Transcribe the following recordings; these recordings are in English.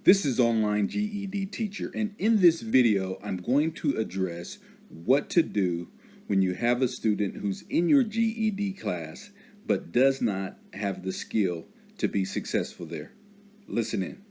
This is Online GED Teacher, and in this video, I'm going to address what to do when you have a student who's in your GED class but does not have the skill to be successful there. Listen in.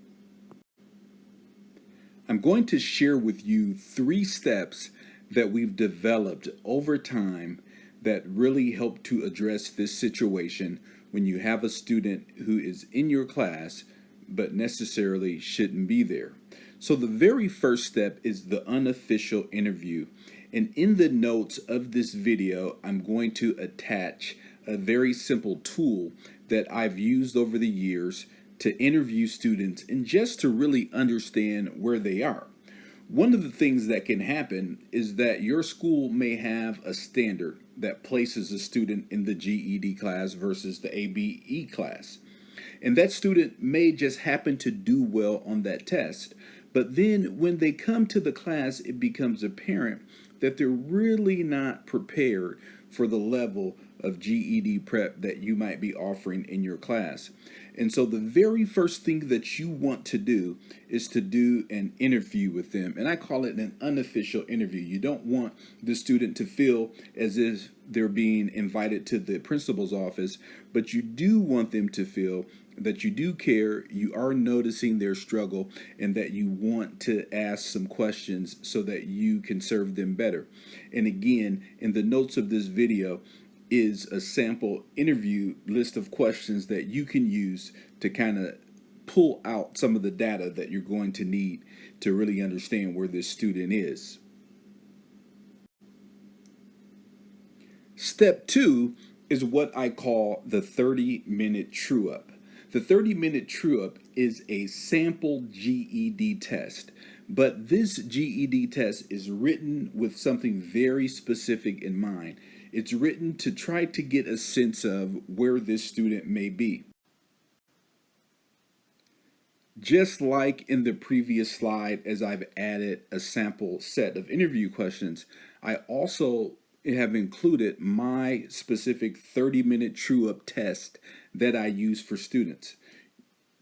I'm going to share with you 3 steps that we've developed over time that really help to address this situation when you have a student who is in your class but necessarily shouldn't be there. So the very first step is the unofficial interview. And in the notes of this video, I'm going to attach a very simple tool that I've used over the years to interview students and just to really understand where they are. One of the things that can happen is that your school may have a standard that places a student in the GED class versus the ABE class. And that student may just happen to do well on that test. But then when they come to the class, it becomes apparent that they're really not prepared for the level of GED prep that you might be offering in your class. And so the very first thing that you want to do is to do an interview with them. And I call it an unofficial interview. You don't want the student to feel as if they're being invited to the principal's office, but you do want them to feel that you do care, you are noticing their struggle, and that you want to ask some questions so that you can serve them better. And again, in the notes of this video is a sample interview list of questions that you can use to kind of pull out some of the data that you're going to need to really understand where this student is. Step 2 is what I call the 30-minute TrueUp. The 30-minute TrueUp is a sample GED test, but this GED test is written with something very specific in mind. It's written to try to get a sense of where this student may be. Just like in the previous slide, as I've added a sample set of interview questions, I also have included my specific 30-minute TrueUp test that I use for students.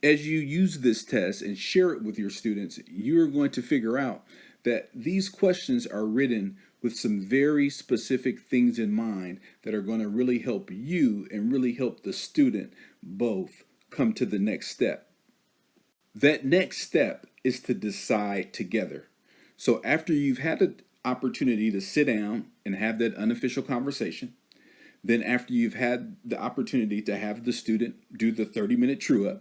As you use this test and share it with your students, you're going to figure out that these questions are written with some very specific things in mind that are going to really help you and really help the student both come to the next step. That next step is to decide together. So after you've had an opportunity to sit down and have that unofficial conversation, then after you've had the opportunity to have the student do the 30-minute TrueUp,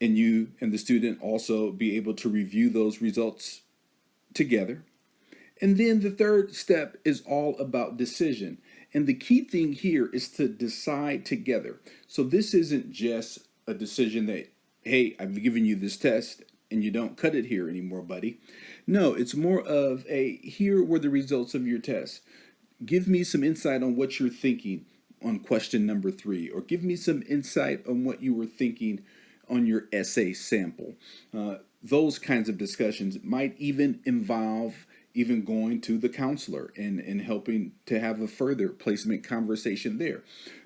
and you and the student also be able to review those results together. And then the third step is all about decision. And the key thing here is to decide together. So this isn't just a decision that, hey, I've given you this test and you don't cut it here anymore, buddy. No, it's more of a, here were the results of your test. Give me some insight on what you're thinking on question number 3, or give me some insight on what you were thinking on your essay sample. Those kinds of discussions might even involve even going to the counselor and helping to have a further placement conversation there.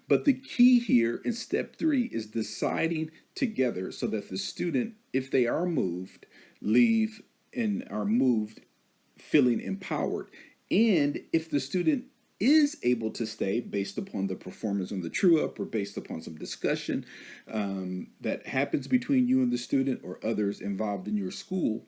But the key here in step 3 is deciding together so that the student, if they are moved, leave and are moved feeling empowered. And if the student is able to stay based upon the performance on the TrueUp or based upon some discussion that happens between you and the student or others involved in your school,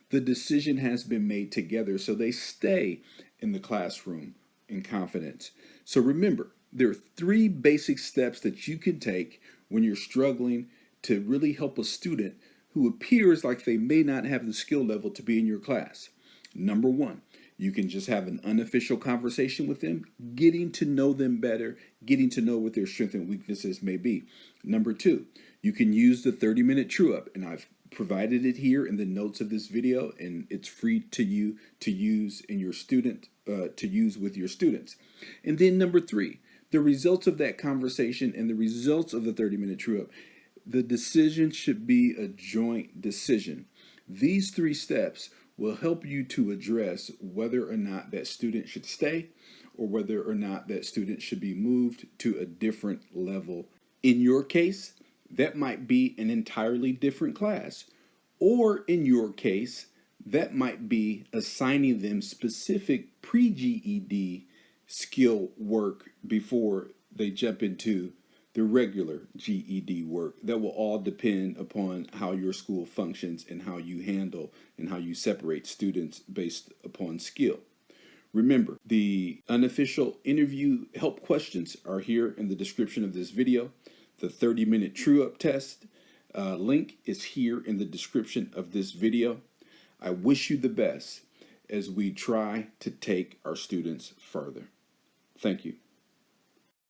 the decision has been made together so they stay in the classroom in confidence. So remember, there are 3 basic steps that you can take when you're struggling to really help a student who appears like they may not have the skill level to be in your class. Number 1, you can just have an unofficial conversation with them, getting to know them better, getting to know what their strengths and weaknesses may be. Number 2, you can use the 30-minute TrueUp, and I've provided it here in the notes of this video, and it's free to you to use in your student to use with your students. And then number 3, the results of that conversation and the results of the 30-minute TrueUp. The decision should be a joint decision. These 3 steps will help you to address whether or not that student should stay or whether or not that student should be moved to a different level. In your case, that might be an entirely different class. Or in your case, that might be assigning them specific pre-GED skill work before they jump into the regular GED work. That will all depend upon how your school functions and how you handle and how you separate students based upon skill. Remember, the unofficial interview help questions are here in the description of this video. The 30-minute TrueUp test link is here in the description of this video. I wish you the best as we try to take our students further. Thank you.